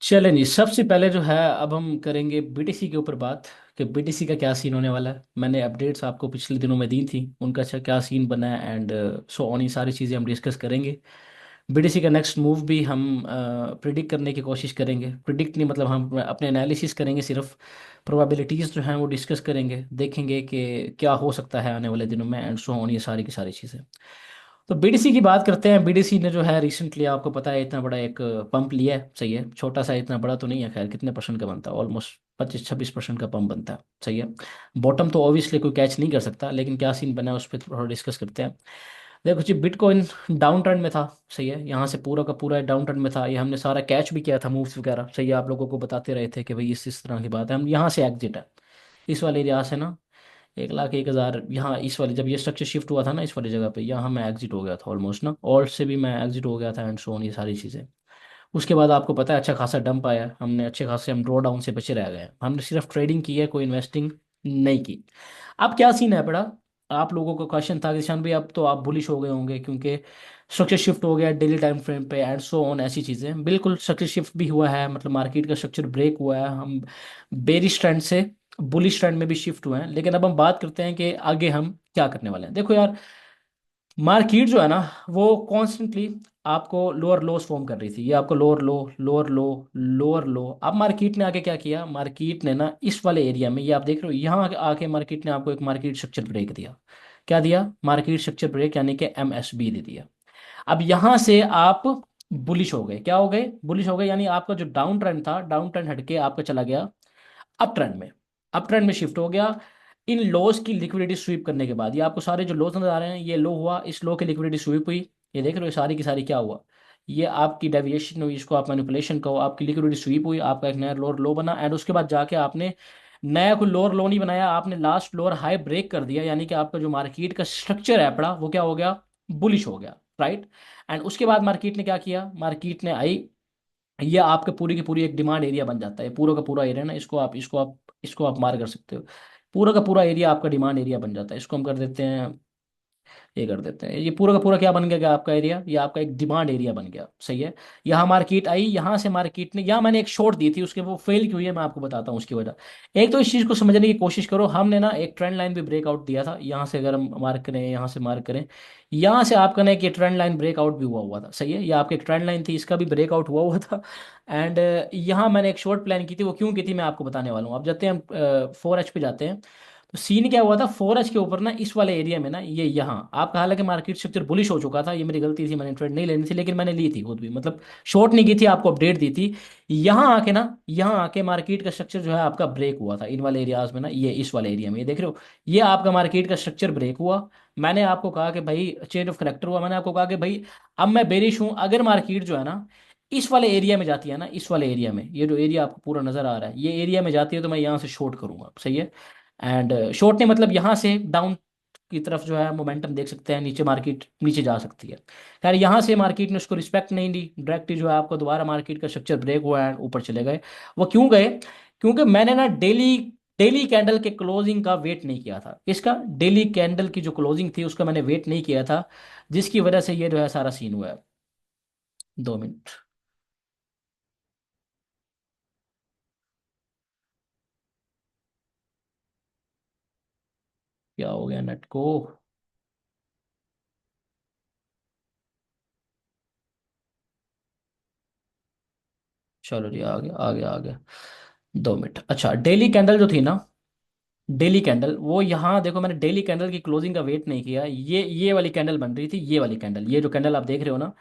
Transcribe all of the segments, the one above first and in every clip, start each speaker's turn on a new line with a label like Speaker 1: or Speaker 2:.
Speaker 1: चलें जी, सबसे पहले जो है अब हम करेंगे बीटीसी के ऊपर बात कि बीटीसी का क्या सीन होने वाला है। मैंने अपडेट्स आपको पिछले दिनों में दी थी, उनका अच्छा क्या सीन बना है एंड सो ऑन, ये सारी चीज़ें हम डिस्कस करेंगे। बीटीसी का नेक्स्ट मूव भी हम प्रिडिक्ट करने की कोशिश करेंगे। प्रिडिक्ट नहीं मतलब हम अपने एनालिसिस करेंगे, सिर्फ प्रोबेबिलिटीज़ जो हैं वो डिस्कस करेंगे, देखेंगे कि क्या हो सकता है आने वाले दिनों में एंड सो ऑन, ये सारी की सारी चीज़ें। तो बीडीसी की बात करते हैं। बीडीसी ने जो है रिसेंटली, आपको पता है, इतना बड़ा एक पंप लिया है। सही है, छोटा सा, इतना बड़ा तो नहीं है, खैर कितने परसेंट का बनता है, ऑलमोस्ट 25-26% का पंप बनता है। सही है। बॉटम तो ऑब्वियसली कोई कैच नहीं कर सकता, लेकिन क्या सीन बना है उस पर थोड़ा डिस्कस करते हैं। देखो जी, बिटकॉइन डाउन ट्रेंड में था। सही है, यहाँ से पूरा का पूरा डाउन ट्रेंड में था। ये हमने सारा कैच भी किया था, मूव्स वगैरह। सही है, आप लोगों को बताते रहे थे कि भाई इस तरह की बात है। हम यहाँ से एग्जिट है, इस वाले एरिया से ना, 1,01,000 यहाँ इस वाले, जब ये स्ट्रक्चर शिफ्ट हुआ था ना इस वाली जगह पे, यहाँ मैं एग्जिट हो गया था ऑलमोस्ट ना, ऑल्ट से भी मैं एग्जिट हो गया था एंड सो ऑन, ये सारी चीज़ें। उसके बाद आपको पता है अच्छा खासा डंप आया, हमने अच्छे खासे, हम ड्रॉ डाउन से बचे रह गए। हमने सिर्फ ट्रेडिंग की है, कोई इन्वेस्टिंग नहीं की। अब क्या सीन है बड़ा, आप लोगों को क्वेश्चन था कि शान भाई अब तो आप बुलिश हो गए होंगे क्योंकि स्ट्रक्चर शिफ्ट हो गया डेली टाइम फ्रेम पे एंड सो ऑन, ऐसी चीज़ें। बिल्कुल स्ट्रक्चर शिफ्ट भी हुआ है, मतलब मार्केट का स्ट्रक्चर ब्रेक हुआ है। हम बेरिश ट्रेंड से बुलिश ट्रेंड में भी शिफ्ट हुए हैं। लेकिन अब हम बात करते हैं कि आगे हम क्या करने वाले हैं। देखो यार, मार्केट जो है ना, वो कॉन्स्टेंटली आपको लोअर लोस फॉर्म कर रही थी। ये आपको लोअर लो, लोअर लो, लोअर लो। अब मार्केट ने आके क्या किया, मार्केट ने ना इस वाले एरिया में, ये आप देख रहे हो, यहाँ आके मार्केट ने आपको एक मार्केट स्ट्रक्चर ब्रेक दिया। क्या दिया? मार्केट स्ट्रक्चर ब्रेक, यानी कि एमएसबी दे दिया। अब यहां से आप बुलिश हो गए। क्या हो गए? बुलिश हो गए, यानी आपका जो डाउन ट्रेंड था, डाउन ट्रेंड हटके आपका चला गया अप ट्रेंड में। अप ट्रेंड में शिफ्ट हो गया। इन लॉस की लिक्विडिटी स्वीप करने के बाद, ये आपको सारे जो लॉस नजर आ रहे हैं, ये लो हुआ, इस लो की लिक्विडिटी स्वीप हुई। ये देख रहे हो, ये सारी की सारी क्या हुआ, ये आपकी डेविएशन हुई, इसको आप मैनिपुलेशन कहो, आपकी लिक्विडिटी स्वीप हुई, आपका एक नया लोअर लो बना एंड उसके बाद जाके आपने नया कोई लोअर लो नहीं बनाया, आपने लास्ट लोअर हाई ब्रेक कर दिया। यानी कि आपका जो मार्केट का स्ट्रक्चर है पड़ा, वो क्या हो गया? बुलिश हो गया, राइट। एंड उसके बाद मार्केट ने क्या किया, मार्केट ने आई, ये आपके पूरी की पूरी एक डिमांड एरिया बन जाता है। पूरा का पूरा एरिया ना, इसको आप मार कर सकते हो। पूरा का पूरा एरिया आपका डिमांड एरिया बन जाता है। इसको हम कर देते हैं, ये कर देते हैं, ये पूरा का पूरा क्या बन गया आपका एरिया, ये आपका एक डिमांड एरिया बन गया। सही है। यहाँ मार्केट आई, यहाँ से मार्केट ने, यहाँ मैंने एक शॉर्ट दी थी, उसके वो फेल क्यों हुई है मैं आपको बताता हूँ उसकी वजह। एक तो इस चीज़ को समझने की कोशिश करो, हमने ना एक ट्रेंड लाइन भी ब्रेकआउट दिया था। यहाँ से अगर हम मार्क करें, यहाँ से मार्क करें, यहाँ से आपका ना एक ट्रेंड लाइन ब्रेकआउट भी हुआ हुआ था। सही है, ये आपकी एक ट्रेंड लाइन थी, इसका भी ब्रेकआउट हुआ हुआ था। एंड यहाँ मैंने एक शॉर्ट प्लान की थी, वो क्यों की थी मैं आपको बताने वाला हूँ। अब जाते हैं हम 4H पे जाते हैं। तो सीन क्या हुआ था 4H के ऊपर ना, इस वाले एरिया में ना, ये यहाँ आपका, हालांकि मार्केट स्ट्रक्चर बुलिश हो चुका था, ये मेरी गलती थी, मैंने ट्रेड नहीं लेनी थी, लेकिन मैंने ली थी खुद भी, मतलब शॉर्ट नहीं की थी, आपको अपडेट दी थी। यहाँ आके ना, यहाँ आके मार्केट का स्ट्रक्चर जो है आपका ब्रेक हुआ था इन वाले एरियाज में ना, ये इस वाले एरिया में, ये देख रहे हो, ये आपका मार्केट का स्ट्रक्चर ब्रेक हुआ। मैंने आपको कहा कि भाई चेंज ऑफ करेक्टर हुआ, मैंने आपको कहा कि भाई अब मैं बेरिश हूँ। अगर मार्केट जो है ना इस वाले एरिया में जाती है ना, इस वाले एरिया में, ये जो एरिया आपको पूरा नजर आ रहा है, ये एरिया में जाती है, तो मैं यहाँ से शॉर्ट करूंगा। सही है। एंड शॉर्ट ने मतलब यहाँ से डाउन की तरफ जो है मोमेंटम देख सकते हैं, नीचे मार्केट नीचे जा सकती है। खैर यहाँ से मार्केट ने उसको रिस्पेक्ट नहीं दी, डायरेक्टली जो है आपको दोबारा मार्केट का स्ट्रक्चर ब्रेक हुआ है, ऊपर चले गए। वो क्यों गए? क्योंकि मैंने ना डेली डेली कैंडल के क्लोजिंग का वेट नहीं किया था। इसका डेली कैंडल की जो क्लोजिंग थी उसका मैंने वेट नहीं किया था, जिसकी वजह से ये जो है सारा सीन हुआ है। 2 मिनट। क्या हो गया नेट को? चलो जी, आ गया आ गया आ गया। 2 मिनट। अच्छा, डेली कैंडल जो थी ना, डेली कैंडल, वो यहाँ देखो, मैंने डेली कैंडल की क्लोजिंग का वेट नहीं किया। ये वाली कैंडल बन रही थी, ये वाली कैंडल, ये जो कैंडल आप देख रहे हो ना,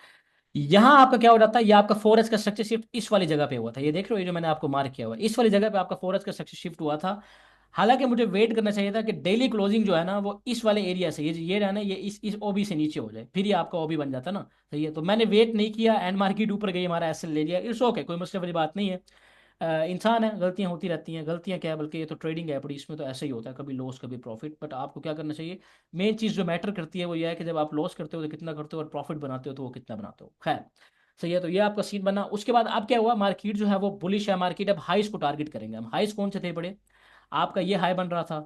Speaker 1: यहाँ आपका क्या हो जाता है, ये आपका 4H का स्ट्रक्चर शिफ्ट इस वाली जगह पे हुआ था। ये देख रहे हो, ये जो मैंने आपको मार्क किया हुआ है, इस वाली जगह पे आपका 4H का स्ट्रक्चर शिफ्ट हुआ था। हालांकि मुझे वेट करना चाहिए था कि डेली क्लोजिंग जो है ना, वो इस वाले एरिया से, ये रहना, ये इस ओबी से नीचे हो जाए, फिर ये आपका ओबी बन जाता ना। सही है, तो मैंने वेट नहीं किया एंड मार्केट ऊपर गई, हमारा एसएल ले लिया। इट्स ओके, कोई मसले वाली बात नहीं है। इंसान है, गलतियां होती रहती हैं। गलतियां क्या है, बल्कि ये तो ट्रेडिंग है बड़ी, इसमें तो ऐसा ही होता है, कभी लॉस कभी प्रॉफिट। बट आपको क्या करना चाहिए, मेन चीज़ जो मैटर करती है वो ये है कि जब आप लॉस करते हो तो कितना करते हो, और प्रॉफिट बनाते हो तो वो कितना बनाते हो। खैर, सही है। तो ये आपका सीन बना। उसके बाद अब क्या हुआ, मार्केट जो है वो बुलिश है। मार्केट अब हाइस को टारगेट करेंगे हम। हाइस कौन से थे बड़े? आपका ये हाई बन रहा था।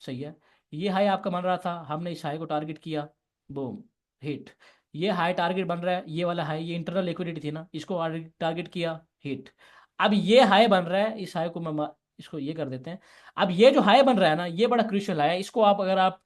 Speaker 1: सही है, ये हाई आपका बन रहा था, हमने इस हाई को टारगेट किया, बूम, हिट। ये हाई टारगेट बन रहा है, ये वाला हाई, ये इंटरनल लिक्विडिटी थी ना, इसको टारगेट किया, हिट। अब ये हाई बन रहा है, इस हाई को इसको ये कर देते हैं। अब ये जो हाई बन रहा है ना, ये बड़ा क्रूशियल हाई है। इसको आप अगर आप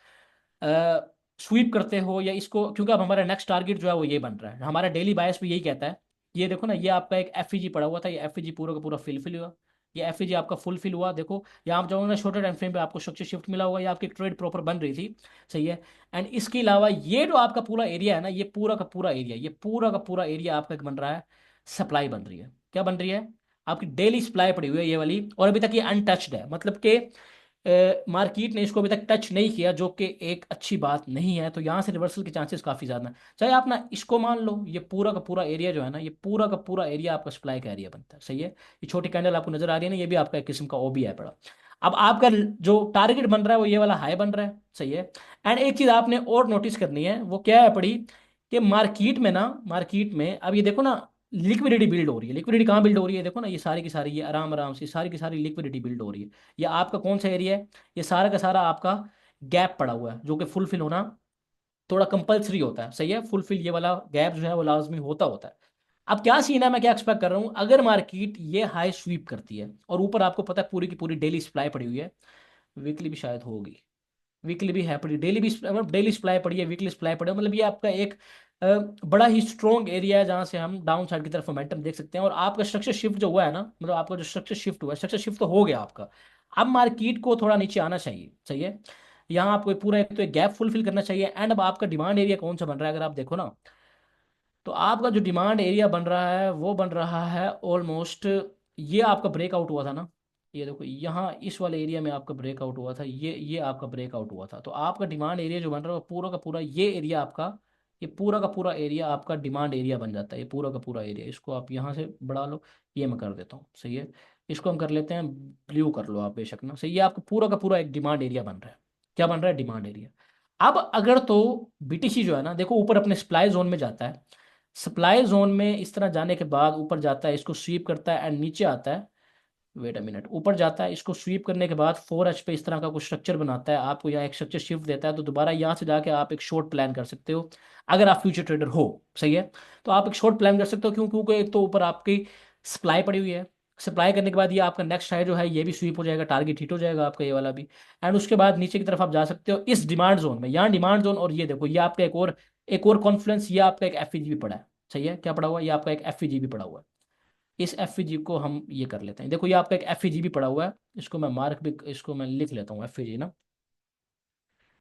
Speaker 1: स्वीप करते हो या इसको, क्योंकि अब हमारा नेक्स्ट टारगेट जो है वो ये बन रहा है, हमारा डेली बायस भी यही कहता है। ये देखो ना, ये आपका एक एफ पड़ा हुआ था, ये एफ पूरा का पूरा फिल हुआ। ये एफ आपका फुल फिल हुआ। देखो यहाँ आप जाओगे ना, छोटे टाइम फ्रेम पे आपको स्ट्रक्चर शिफ्ट मिला हुआ, या आपकी ट्रेड प्रॉपर बन रही थी। सही है। एंड इसके अलावा ये जो आपका पूरा एरिया है ना, ये पूरा का पूरा एरिया, ये पूरा का पूरा एरिया आपका एक बन रहा है, सप्लाई बन रही है। क्या बन रही है? आपकी डेली सप्लाई पड़ी हुई है ये वाली, और अभी तक ये अनटच्ड है, मतलब कि मार्केट ने इसको अभी तक टच नहीं किया, जो कि एक अच्छी बात नहीं है। तो यहाँ से रिवर्सल के चांसेस काफ़ी ज़्यादा हैं। चाहे आप ना इसको मान लो, ये पूरा का पूरा एरिया जो है ना, ये पूरा का पूरा एरिया आपका सप्लाई का एरिया बनता है। सही है। ये छोटी कैंडल आपको नजर आ रही है ना, ये भी आपका एक किस्म का ओबी है पड़ा। अब आपका जो टारगेट बन रहा है वो ये वाला हाई बन रहा है। सही है। एंड एक चीज़ आपने और नोटिस करनी है, वो क्या है पड़ी, कि मार्केट में ना, मार्केट में अब ये देखो ना, लिक्विडिटी बिल्ड हो रही है। लिक्विडिटी कहाँ बिल्ड हो रही है? देखो ना, ये सारी की सारी, ये आराम आराम से सारी की सारी लिक्विडिटी बिल्ड हो रही है। ये आपका कौन सा एरिया है? ये सारा का सारा आपका गैप पड़ा हुआ है, जो कि फुलफिल होना थोड़ा कंपलसरी होता है। सही है। फुलफिल ये वाला गैप जो है वो लाजमी होता होता है। अब क्या सीन है, मैं क्या एक्सपेक्ट कर रहा हूँ, अगर मार्केट ये हाई स्वीप करती है और ऊपर आपको पता है पूरी की पूरी डेली सप्लाई पड़ी हुई है, वीकली भी शायद होगी, वीकली भी है पड़ी, डेली भी मतलब डेली सप्लाई पड़ी है, वीकली सप्लाई पड़ी है, मतलब ये आपका एक अ, बड़ा ही स्ट्रॉन्ग एरिया है जहां से हम डाउन साइड की तरफ मोमेंटम देख सकते हैं। और आपका स्ट्रक्चर शिफ्ट जो हुआ है ना, मतलब आपका जो स्ट्रक्चर शिफ्ट हुआ है, स्ट्रक्चर शिफ्ट तो हो गया आपका। अब मार्केट को थोड़ा नीचे आना चाहिए। सही है। यहाँ आपको पूरा एक तो एक गैप फुलफिल करना चाहिए। एंड अब आपका डिमांड एरिया कौन सा बन रहा है, अगर आप देखो ना, तो आपका जो डिमांड एरिया बन रहा है वो बन रहा है ऑलमोस्ट, ये आपका ब्रेकआउट हुआ था ना, ये देखो यहाँ इस वाले एरिया में आपका ब्रेकआउट हुआ था, ये आपका ब्रेकआउट हुआ था। तो आपका डिमांड एरिया जो बन रहा है वो पूरा का पूरा ये एरिया आपका, ये पूरा का पूरा एरिया आपका डिमांड एरिया बन जाता है। ये पूरा का पूरा एरिया, इसको आप यहाँ से बढ़ा लो, ये मैं कर देता हूँ। सही है। इसको हम कर लेते हैं ब्लू, कर लो आप बेशक ना। सही है। आपका पूरा का पूरा एक डिमांड एरिया बन रहा है। क्या बन रहा है? Demand area. अब अगर तो बीटीसी जो है ना, देखो ऊपर अपने सप्लाई जोन में जाता है, सप्लाई जोन में इस तरह जाने के बाद ऊपर जाता है, इसको स्वीप करता है एंड नीचे आता है। वेट अ मिनट, ऊपर जाता है, इसको स्वीप करने के बाद 4H पे इस तरह का कुछ स्ट्रक्चर बनाता है, आपको यहाँ एक स्ट्रक्चर शिफ्ट देता है, तो दोबारा यहाँ से जाके आप एक शॉर्ट प्लान कर सकते हो, अगर आप फ्यूचर ट्रेडर हो। सही है। तो आप एक शॉर्ट प्लान कर सकते हो, क्यों? क्योंकि एक तो ऊपर आपकी सप्लाई पड़ी हुई है, सप्लाई करने के बाद ये आपका नेक्स्ट हाई जो है ये भी स्वीप हो जाएगा, टारगेट हिट हो जाएगा आपका ये वाला भी। एंड उसके बाद नीचे की तरफ आप जा सकते हो इस डिमांड जोन में, यहाँ डिमांड जोन, और ये देखो ये आपका एक और कॉन्फ्लुएंस, ये आपका एक एफ पड़ा है। सही है। क्या पड़ा हुआ है? ये आपका एक एफ पड़ा हुआ है। इस एफ को हम ये कर लेते हैं। देखो ये आपका एक एफ भी पड़ा हुआ है, इसको मैं मार्क भी, इसको मैं लिख लेता हूँ एफ ना।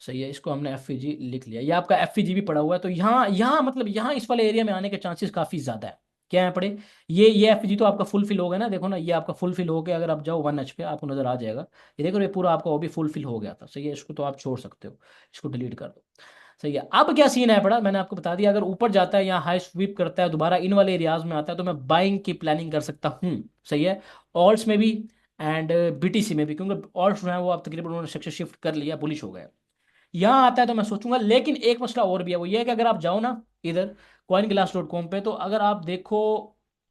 Speaker 1: सही है। इसको हमने एफ लिख लिया, ये आपका एफ भी पड़ा हुआ है। तो यहाँ यहाँ मतलब यहाँ इस वाले एरिया में आने के चांसेस काफ़ी ज़्यादा है। क्या है पड़े? ये एफ तो आपका फुल फिल हो गया ना, देखो ना, ये आपका फुल फिल हो गया। अगर आप जाओ 1H पे आपको नजर आ जाएगा, ये देखो ये पूरा आपका वो भी फुल फिल हो गया था। सही है। इसको तो आप छोड़ सकते हो, इसको डिलीट कर दो। सही है। अब क्या सीन है पड़ा, मैंने आपको बता दिया, अगर ऊपर जाता है, यहाँ हाई स्वीप करता है, दोबारा इन वाले एरियाज में आता है, तो मैं बाइंग की प्लानिंग कर सकता हूँ। सही है। ऑल्ट्स में भी एंड बीटीसी में भी, क्योंकि ऑल्ट्स जो है वो आप तकरीबन उन्होंने सेक्शन शिफ्ट कर लिया, बुलिश हो गया। यहाँ आता है तो मैं सोचूंगा। लेकिन एक मसला और भी है, वो ये है कि अगर आप जाओ ना इधर coinglass.com पे, तो अगर आप देखो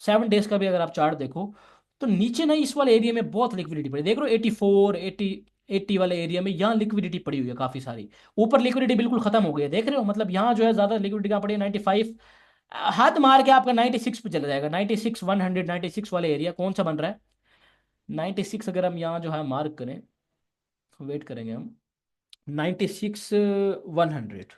Speaker 1: 7 डेज का भी अगर आप चार्ट देखो, तो नीचे ना इस वाले एरिया में बहुत लिक्विडिटी पड़ी, देख रहे हो 84 80 वाले एरिया में, यहाँ लिक्विडिटी पड़ी हुई है काफी सारी। ऊपर लिक्विडिटी बिल्कुल खत्म हो गई है, देख रहे हो, मतलब यहाँ जो है ज्यादा लिक्विडिटी कहाँ पड़ी है, 95। हाथ मार के आपका 96 पे चला जाएगा, 96 100, 96 वाले एरिया कौन सा बन रहा है? 96 अगर हम यहाँ जो है मार्क करें, वेट करेंगे हम, 96 100,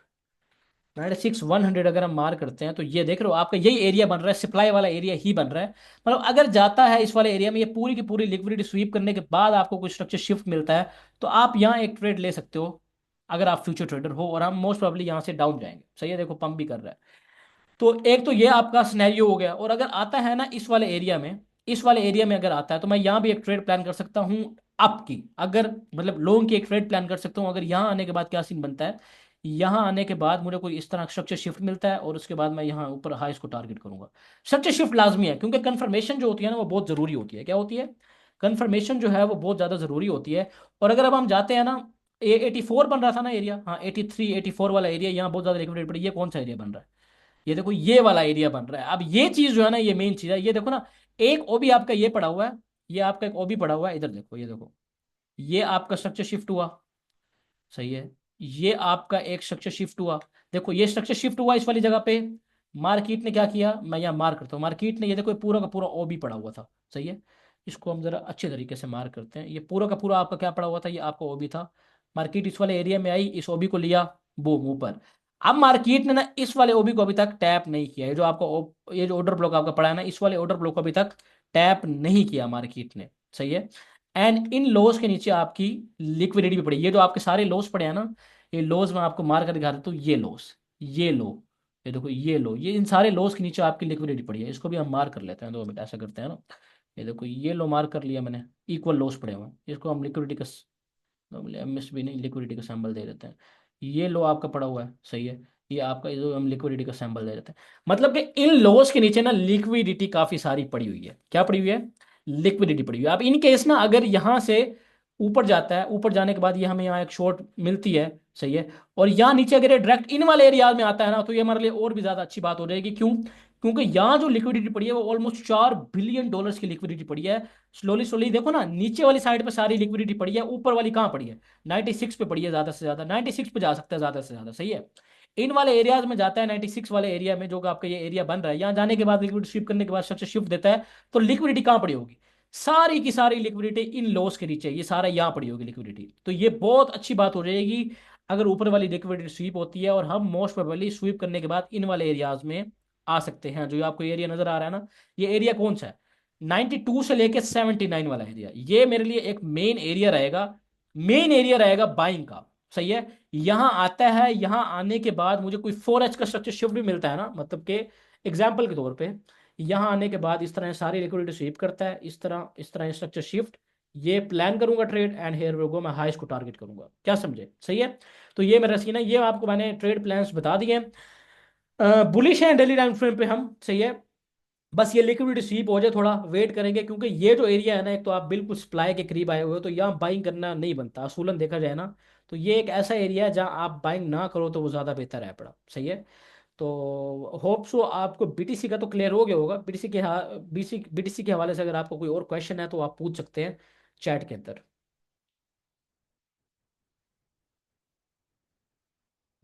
Speaker 1: 96 100 अगर हम मार करते हैं, तो ये देख रहे हो आपका यही एरिया बन रहा है, सप्लाई वाला एरिया ही बन रहा है। मतलब अगर जाता है इस वाले एरिया में, ये पूरी की पूरी लिक्विडिटी स्वीप करने के बाद आपको कुछ स्ट्रक्चर शिफ्ट मिलता है, तो आप यहाँ एक ट्रेड ले सकते हो, अगर आप फ्यूचर ट्रेडर हो। और हम मोस्ट प्रोबेबली यहाँ से डाउन जाएंगे। सही है। देखो पंप भी कर रहा है। तो एक तो ये आपका सिनेरियो हो गया। और अगर आता है ना इस वाले एरिया में, इस वाले एरिया में अगर आता है, तो मैं यहाँ भी एक ट्रेड प्लान कर सकता हूँ अप की, अगर मतलब लॉन्ग की एक ट्रेड प्लान कर सकता हूँ। अगर यहाँ आने के बाद क्या सीन बनता है, यहाँ आने के बाद मुझे कोई इस तरह स्ट्रक्चर शिफ्ट मिलता है, और उसके बाद मैं यहाँ ऊपर हाईस को टारगेट करूंगा। स्ट्रक्चर शिफ्ट लाजमी है, क्योंकि कंफर्मेशन जो होती है ना वो बहुत जरूरी होती है। क्या होती है? कंफर्मेशन जो है वो बहुत ज्यादा जरूरी होती है। और अगर अब हम जाते हैं ना, 84 बन रहा था ना एरिया, हाँ 83 84 वाला एरिया, यहाँ बहुत ज्यादा लिक्विडिटी पड़ी, ये कौन सा एरिया बन रहा है? ये देखो ये वाला एरिया बन रहा है। अब ये चीज जो है ना, ये मेन चीज है। ये देखो ना, एक ओबी आपका ये पड़ा हुआ है, ये आपका एक ओबी पड़ा हुआ है, इधर देखो, ये देखो, ये आपका स्ट्रक्चर शिफ्ट हुआ। सही है। ये आपका एक स्ट्रक्चर शिफ्ट हुआ, देखो ये स्ट्रक्चर शिफ्ट हुआ इस वाली जगह पे, मार्केट ने क्या किया, मैं यहाँ मार्क करता हूँ, मार्केट ने ये देखो ये पूरा का पूरा ओबी पड़ा हुआ था, सही है। इसको हम जरा अच्छे तरीके से मार्क करते हैं, ये पूरा का पूरा आपका क्या पड़ा हुआ था, ये आपका ओबी था। मार्केट इस वाले एरिया में आई, इस ओबी को लिया, बूम ऊपर। अब मार्केट ने ना इस वाले ओबी को अभी तक टैप नहीं किया, ये जो आपका ये जो ऑर्डर ब्लॉक आपका पड़ा है ना, इस वाले ऑर्डर ब्लॉक को अभी तक टैप नहीं किया मार्केट ने, सही है। एंड इन लोस के नीचे आपकी लिक्विडिटी भी पड़ी, ये जो आपके सारे लॉस पड़े हैं ना, ये लॉस मैं आपको मार कर दिखा देता हूँ, ये लॉस, ये लो, ये देखो ये लो, ये इन सारे लॉस के नीचे आपकी लिक्विडिटी पड़ी है, इसको भी हम मार कर लेते हैं, 2 मिनट ऐसा करते हैं ना। ये देखो ये लो मार कर लिया मैंने, इक्वल लॉस पड़े हुए हैं, इसको हम लिक्विडिटी का एमएस भी नहीं, लिक्विडिटी का सैंबल दे देते हैं। ये लो आपका पड़ा हुआ है, सही है। ये आपका ये जो हम लिक्विडिटी का सैंबल दे देते हैं, मतलब कि इन लॉस के नीचे ना लिक्विडिटी काफी सारी पड़ी हुई है, क्या पड़ी हुई है, लिक्विडिटी पड़ी हुई है। अब इन केस ना अगर यहाँ से ऊपर जाता है, ऊपर जाने के बाद ये हमें यहाँ एक शॉर्ट मिलती है, सही है, और यहाँ नीचे अगर ये डायरेक्ट इन वाले एरिया में आता है ना, तो ये हमारे लिए और भी ज्यादा अच्छी बात हो जाएगी, क्यों, क्योंकि यहाँ जो लिक्विडिटी पड़ी है वो ऑलमोस्ट $4 बिलियन की लिक्विडिटी पड़ी है। स्लोली स्लोली देखो ना, नीचे वाली साइड पे सारी लिक्विडिटी पड़ी है, ऊपर वाली कहाँ पड़ी है, 96 पे पड़ी है, ज्यादा से ज्यादा 96 पे जा सकता है, ज्यादा से ज्यादा, सही है। इन वाले एरियाज में जाता है 96 वाले एरिया में, जो कि आपका ये एरिया बन रहा है, यहाँ जाने के बाद लिक्विड शिफ्ट करने के बाद स्ट्रक्चर शिफ्ट देता है, तो लिक्विडिटी कहाँ पड़ी होगी, सारी की सारी लिक्विडिटी इन लॉस के नीचे, ये सारा यहाँ पड़ी होगी लिक्विडिटी, तो ये बहुत अच्छी बात हो जाएगी अगर ऊपर वाली लिक्विडिटी स्वीप होती है, और हम मोस्ट प्रोबेबली स्वीप करने के बाद इन वाले एरियाज में आ सकते हैं। जो आपको एरिया नजर आ रहा है ना, ये एरिया कौन सा है, 92 से लेके 79 वाला एरिया, ये मेरे लिए एक मेन एरिया रहेगा, मेन एरिया रहेगा बाइंग का, सही है। यहां आता है, यहां आने के बाद मुझे कोई 4H का स्ट्रक्चर शिफ्ट भी मिलता है ना, मतलब कि एग्जाम्पल के तौर पे, यहां आने के बाद इस तरह सारी लिक्विडिटी स्वीप करता है, इस तरह स्ट्रक्चर शिफ्ट, ये प्लान करूंगा trade, and here we go, मैं हाइस्ट को टारगेट करूंगा, क्या समझे, सही है। तो ये मेरा सीन है, ये आपको मैंने ट्रेड प्लान्स बता दिए। बुलिश है डेली टाइम फ्रेम पे हम, सही है। बस ये लिक्विडिटी स्वीप हो जाए, थोड़ा वेट करेंगे, क्योंकि ये जो एरिया है ना, एक तो आप बिल्कुल सप्लाई के करीब आए हुए हो, तो यहाँ बाइंग करना नहीं बनता, असूलन देखा जाए ना, तो ये एक ऐसा एरिया है जहाँ आप बाइंग ना करो तो वो ज़्यादा बेहतर है पड़ा, सही है। तो होप सो आपको बीटीसी का तो क्लियर हो गया होगा, बीटीसी के हवाले से अगर आपको कोई और क्वेश्चन है तो आप पूछ सकते हैं चैट के अंदर।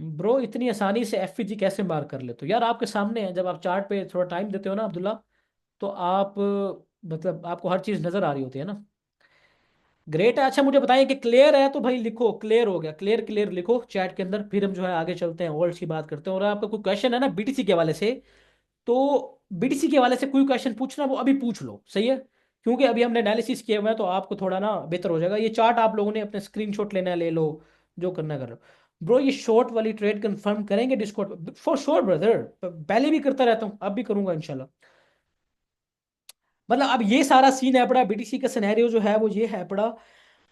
Speaker 1: ब्रो इतनी आसानी से एफईजी कैसे मार कर लेते हो यार, आपके सामने है, जब आप चार्ट पे थोड़ा टाइम देते हो ना अब्दुल्ला, तो आप मतलब आपको हर चीज़ नज़र आ रही होती है ना। ग्रेट है, अच्छा मुझे बताइए कि क्लियर है, तो भाई लिखो क्लियर हो गया, क्लियर क्लियर लिखो चैट के अंदर, फिर हम जो है आगे चलते हैं, वर्ड्स की बात करते हैं, और आपका कोई क्वेश्चन है ना बीटीसी के हवाले से, तो बीटीसी के हवाले से कोई क्वेश्चन पूछना वो अभी पूछ लो, सही है। क्योंकि अभी हमने एनालिसिस किया हुआ है, तो आपको थोड़ा ना बेहतर हो जाएगा, ये चार्ट आप लोगों ने अपने स्क्रीनशॉट लेना है ले लो, जो करना कर लो। ब्रो ये शॉर्ट वाली ट्रेड कंफर्म करेंगे डिस्कॉर्ड, फॉर श्योर ब्रदर, पहले भी करता रहता हूँ, अब भी करूंगा इंशाल्लाह। मतलब अब ये सारा सीन है पड़ा, बीटीसी का सिनेरियो जो है वो ये है पड़ा।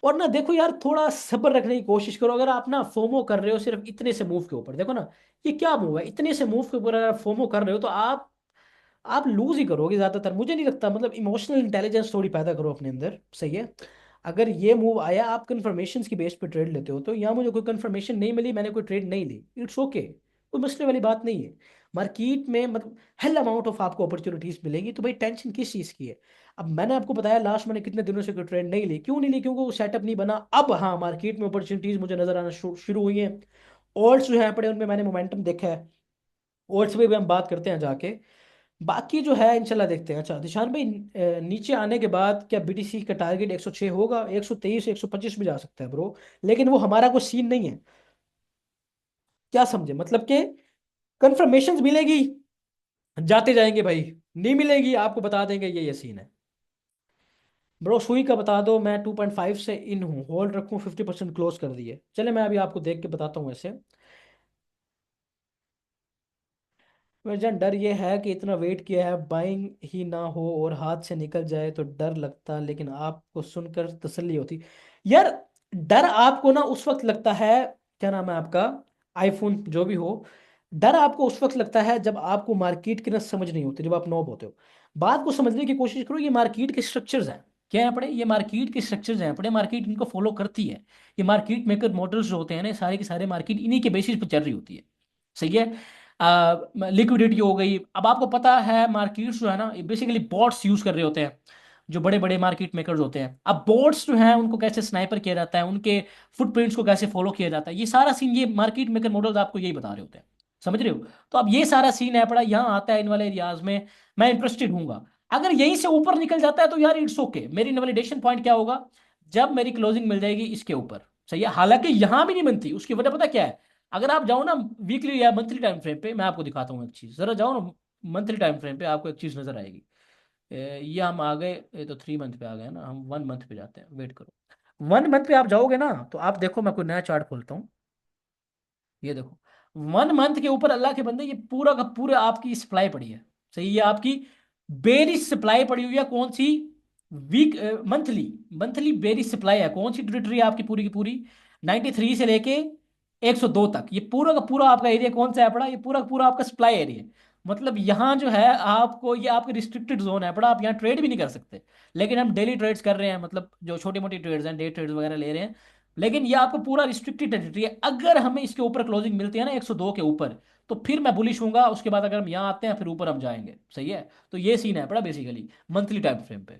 Speaker 1: और ना देखो यार, थोड़ा सब्र रखने की कोशिश करो, अगर आप ना फोमो कर रहे हो सिर्फ इतने से मूव के ऊपर, देखो ना ये क्या मूव है, इतने से मूव के ऊपर अगर आप फोमो कर रहे हो, तो आप लूज ही करोगे ज्यादातर, मुझे नहीं लगता, मतलब इमोशनल इंटेलिजेंस थोड़ी पैदा करो अपने अंदर, सही है। अगर ये मूव आया, आप कंफर्मेशन की बेस पे ट्रेड लेते हो, तो यहाँ मुझे कोई कंफर्मेशन नहीं मिली, मैंने कोई ट्रेड नहीं ली, इट्स ओके, कोई मसले वाली बात नहीं है। मार्केट में मतलब हेल अमाउंट ऑफ आपको अपॉर्चुनिटीज मिलेगी, तो भाई टेंशन किस चीज़ की है। अब मैंने आपको बताया लास्ट मैंने कितने दिनों से कोई ट्रेड नहीं ली, क्यों नहीं ली, क्योंकि वो सेटअप नहीं बना। अब हाँ मार्केट में अपॉर्चुनिटीज मुझे नजर आना शुरू हुई हैं, ऑल्ट्स जो है पड़े उनमें मैंने मोमेंटम देखा है, ऑल्ट्स पे भी हम बात करते हैं जाके। बाकी जो है इंशाल्लाह देखते हैं। अच्छा दिशान भाई, नीचे आने के बाद क्या बीटीसी का टारगेट 106 होगा, 123 125 भी जा सकता है ब्रो, लेकिन वो हमारा कोई सीन नहीं है, क्या समझे, मतलब कि कंफर्मेशन मिलेगी, जाते जाएंगे भाई, नहीं मिलेगी आपको बता देंगे ये सीन है। ब्रो सुई का बता दो, मैं 2.5 से इन हूँ, होल्ड रखूँ, 50% क्लोज कर दिए, चले मैं अभी आपको देख के बताता हूँ ऐसे। वैसे डर ये है कि इतना वेट किया है, बाइंग ही ना हो और हाथ से निकल जाए तो डर लगता, लेकिन आपको सुनकर तसल्ली होती। यार डर आपको ना उस वक्त लगता है, क्या नाम है आपका, आईफोन जो भी हो, डर आपको उस वक्त लगता है जब आपको मार्केट की ना समझ नहीं होती, जब आप नॉब होते हो। बात को समझने की कोशिश करो, ये मार्केट के स्ट्रक्चर्स हैं, क्या है पड़े, ये मार्केट के स्ट्रक्चर्स हैं पड़े, मार्केट इनको फॉलो करती है। ये मार्केट मेकर मॉडल्स जो होते हैं ना, सारे के सारे मार्केट इन्हीं के बेसिस पर चल रही होती है, सही है। लिक्विडिटी हो गई, अब आपको पता है मार्केट्स जो है ना बेसिकली बॉट्स यूज कर रहे होते हैं, जो बड़े बड़े मार्केट मेकर्स होते हैं। अब बॉट्स जो हैं उनको कैसे स्नाइपर किया जाता है, उनके फुटप्रिंट्स को कैसे फॉलो किया जाता है, ये सारा सीन ये मार्केट मेकर मॉडल्स आपको यही बता रहे होते हैं, समझ रहे हो? तो अब ये सारा सीन है पड़ा, यहाँ आता है इन वाले एरियाज में मैं इंटरेस्टेड हूँगा। अगर यहीं से ऊपर निकल जाता है तो यार इट्स ओके, मेरी इनवैलिडेशन पॉइंट क्या होगा, जब मेरी क्लोजिंग मिल जाएगी इसके ऊपर। सही है, हालांकि यहाँ भी नहीं बनती, उसकी वजह पता क्या है? अगर आप जाओ ना वीकली या मंथली टाइम फ्रेम पे, मैं आपको दिखाता हूँ एक चीज, जरा जाओ ना मंथली टाइम फ्रेम पे, आपको एक चीज नजर आएगी। ये हम आ गए, ये तो 3 मंथ पे आ गए ना, हम 1 मंथ पे जाते हैं, वेट करो। 1 मंथ पे आप जाओगे ना तो आप देखो, मैं कोई नया चार्ट खोलता हूँ। ये देखो, 1 मंथ के ऊपर अल्लाह के बंदे, ये पूरा का पूरा आपकी सप्लाई पड़ी है। सही है, आपकी बेरिश सप्लाई पड़ी हुई है, कौन सी? Week, monthly, monthly bearish supply है, कौन सी टेरिटरी है आपकी पूरी की पूरी? 93 से लेके 102 तक, ये पूरा का पूरा आपका एरिया कौन सा है पड़ा? ये पूरा का पूरा आपका सप्लाई एरिया। मतलब यहाँ जो है आपको, ये आपके रिस्ट्रिक्टेड जोन है पड़ा, आप यहाँ ट्रेड भी नहीं कर सकते। लेकिन हम डेली ट्रेड्स कर रहे हैं, मतलब जो छोटी मोटी ट्रेड्स हैं, डे ट्रेड्स वगैरह ले रहे हैं। लेकिन ये आपको पूरा रिस्ट्रिक्टेड टेरिटरी है, अगर हमें इसके ऊपर क्लोजिंग मिलती है ना 102 के ऊपर, तो फिर मैं बुलिश हूंगा। उसके बाद अगर हम यहाँ आते हैं फिर ऊपर हम जाएंगे। सही है, तो ये सीन है बड़ा बेसिकली मंथली टाइम फ्रेम पे।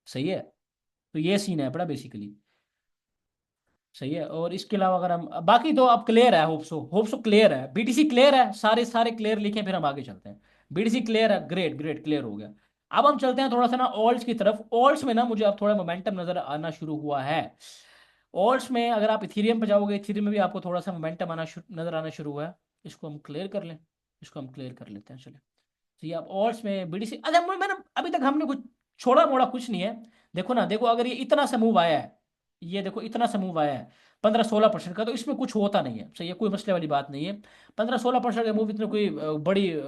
Speaker 1: सही है, तो ये सीन है बड़ा बेसिकली। सही है, और इसके अलावा अगर हम बाकी तो अब क्लियर है, होप्सो क्लियर है, बीटीसी क्लियर है, सारे सारे क्लियर लिखे, फिर हम आगे चलते हैं। बीटीसी क्लियर है, ग्रेट ग्रेट, क्लियर हो गया। अब हम चलते हैं थोड़ा सा ना ऑल्ट्स की तरफ। ऑल्ट्स में ना मुझे अब थोड़ा मोमेंटम नजर आना शुरू हुआ है। ऑल्ट्स में अगर आप इथीरियम पे जाओगे, इथीरियम में भी आपको थोड़ा सा मोमेंटम नजर आना शुरू हुआ है। इसको हम क्लियर कर लें, इसको हम क्लियर कर लेते हैं, चले। तो ये आप ऑल्ट्स में बीडीसी, अच्छा मैंने अभी तक हमने कुछ छोड़ा मोड़ा कुछ नहीं है। देखो ना, देखो अगर ये इतना सा मूव आया है, ये देखो इतना सा मूव आया है 15-16% का, तो इसमें कुछ होता नहीं है। सही है, कोई मसले वाली बात नहीं है। 15-16% का मूव इतना कोई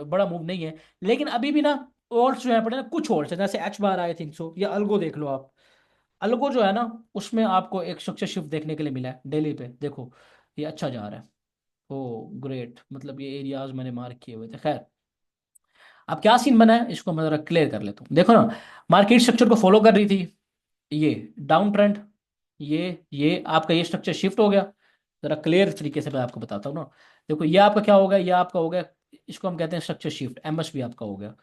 Speaker 1: बड़ा मूव नहीं है। लेकिन अभी भी ना ऑल्ट्स जो है पड़े ना, कुछ ऑल्ट्स है जैसे H bar I think so, या अल्गो देख लो आप। अल्गो जो है ना, उसमें आपको एक स्ट्रक्चर शिफ्ट देखने के लिए मिला है डेली पे, देखो ये अच्छा जा रहा है। ओ ग्रेट, मतलब ये एरियाज मैंने मार्क किए हुए थे। खैर, अब क्या सीन बना है इसको मैं जरा क्लियर कर लेता हूँ। देखो ना, मार्केट स्ट्रक्चर को फॉलो कर रही थी, ये डाउन ट्रेंड, ये आपका ये स्ट्रक्चर शिफ्ट हो गया। जरा क्लियर तरीके से मैं आपको बताता हूँ ना। देखो ये आपका क्या हो गया, ये आपका हो गया, इसको हम कहते हैं स्ट्रक्चर शिफ्ट, एमएसपी आपका हो गया।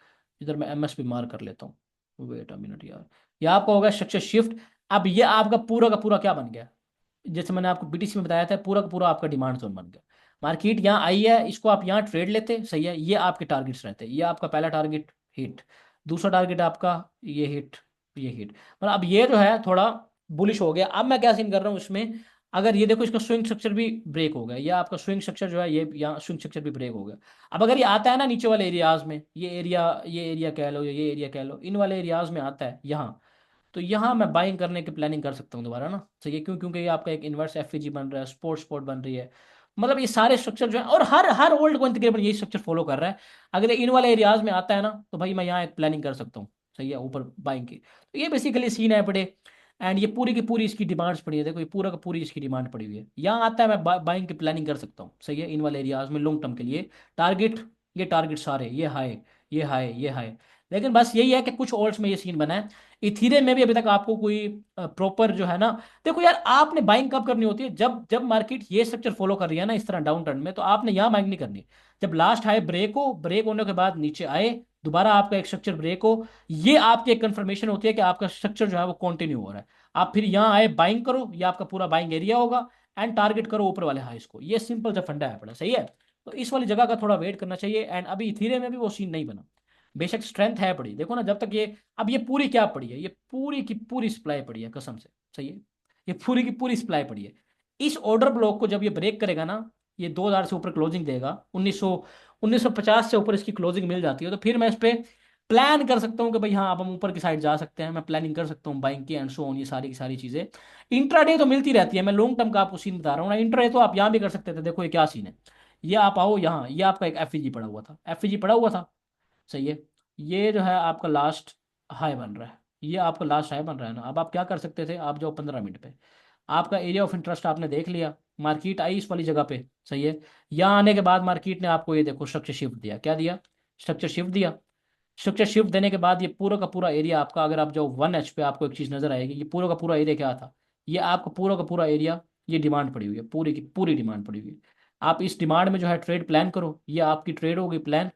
Speaker 1: इधर मैं एमएसपी मार्क कर लेता हूँ, वेट अ मिनट यार। ये आपका हो गया स्ट्रक्चर शिफ्ट। अब ये आपका पूरा का पूरा क्या बन गया, जैसे मैंने आपको बीटीसी में बताया था, पूरा का पूरा आपका डिमांड जोन बन गया। मार्केट यहाँ आई है, इसको आप यहाँ ट्रेड लेते, सही है, ये आपके टारगेट्स रहते हैं। ये आपका पहला टारगेट हिट, दूसरा टारगेट आपका ये हिट, ये हिट। मतलब अब ये जो है थोड़ा बुलिश हो गया। अब मैं क्या सीन कर रहा हूँ इसमें, अगर ये देखो इसका स्विंग स्ट्रक्चर भी ब्रेक हो गया, ये आपका स्विंग स्ट्रक्चर जो है, ये यहाँ स्विंग स्ट्रक्चर भी ब्रेक हो गया। अब अगर ये आता है ना नीचे वाले एरियाज में, ये एरिया कह लो या ये एरिया कह लो, इन वाले एरियाज में आता है यहाँ, तो यहाँ मैं बाइंग करने की प्लानिंग कर सकता हूँ दोबारा ना। सही है, क्यों? क्योंकि ये आपका एक इन्वर्स एफईजी बन रहा है, स्पोर्ट बन रही है। मतलब ये सारे स्ट्रक्चर जो है, और हर हर ओल्ड कॉइन तकरीबन यही स्ट्रक्चर फॉलो कर रहा है। अगर ये इन वाले एरियाज में आता है ना, तो भाई मैं यहाँ एक प्लानिंग कर सकता हूँ। सही है, ऊपर बाइंग की, तो ये बेसिकली सीन है पड़े। एंड ये पूरी की पूरी इसकी डिमांड्स पड़ी है, देखो ये पूरा का पूरी इसकी डिमांड पड़ी हुई है। यहाँ आता है, मैं बाइंग की प्लानिंग कर सकता हूँ। सही है, इन वाले एरियाज में लॉन्ग टर्म के लिए टारगेट, ये टारगेट सारे, ये हाई, ये हाई, ये हाई। लेकिन बस यही है कि कुछ ऑल्ट्स में ये सीन बना है। इथीरियम में भी अभी तक आपको कोई प्रॉपर जो है ना, देखो यार आपने बाइंग कब करनी होती है, जब जब मार्केट ये स्ट्रक्चर फॉलो कर रही है ना इस तरह डाउन टर्न में, तो आपने यहाँ बाइंग नहीं करनी। जब लास्ट हाई ब्रेक हो, ब्रेक होने के बाद नीचे आए, दोबारा आपका एक स्ट्रक्चर ब्रेक हो, ये आपकी एक कंफर्मेशन होती है कि आपका स्ट्रक्चर जो है वो कंटिन्यू हो रहा है। आप फिर यहाँ आए बाइंग करो, ये आपका पूरा बाइंग एरिया होगा, एंड टारगेट करो ऊपर वाले हाइस को। ये सिंपल सा फंडा है, बड़ा सही है। तो इस वाली जगह का थोड़ा वेट करना चाहिए। एंड अभी इथीरियम में भी वो सीन नहीं बना। बेशक स्ट्रेंथ है पड़ी, देखो ना, जब तक ये, अब ये पूरी क्या पड़ी है, ये पूरी की पूरी सप्लाई पड़ी है कसम से। सही है, ये पूरी की पूरी सप्लाई पड़ी है। इस ऑर्डर ब्लॉक को जब ये ब्रेक करेगा ना, ये 2000 से ऊपर क्लोजिंग देगा, 1950 से ऊपर इसकी क्लोजिंग मिल जाती है, तो फिर मैं इस पे प्लान कर सकता हूँ कि भाई हाँ अब हम ऊपर की साइड जा सकते हैं। मैं प्लानिंग कर सकता हूँ बाइंग की एंड सो ऑन, ये सारी की सारी चीजें। इंट्राडे तो मिलती रहती है, मैं लॉन्ग टर्म का आपको सीन बता रहा हूँ ना। इंट्राडे तो आप यहाँ भी कर सकते थे, देखो ये क्या सीन है। ये आप आओ यहाँ, ये आपका एक एफईजी पड़ा हुआ था, एफईजी पड़ा हुआ था। सही है, ये जो है आपका लास्ट हाई बन रहा है, ये आपका लास्ट हाई बन रहा है ना। अब आप क्या कर सकते थे, आप जाओ 15 मिनट पे, आपका एरिया ऑफ इंटरेस्ट आपने देख लिया, मार्केट आई इस वाली जगह पे। सही है, यहाँ आने के बाद मार्केट ने आपको ये देखो स्ट्रक्चर शिफ्ट दिया, क्या दिया? स्ट्रक्चर शिफ्ट दिया। स्ट्रक्चर शिफ्ट देने के बाद ये पूरा का पूरा एरिया आपका, अगर आप जाओ 1H पे, आपको एक चीज़ नजर आएगी, ये पूरा का पूरा एरिया क्या था? ये आपका पूरा का पूरा एरिया, ये डिमांड पड़ी हुई है, पूरी की पूरी डिमांड पड़ी हुई है। आप इस डिमांड में जो है ट्रेड प्लान करो, ये आपकी ट्रेड होगी प्लान।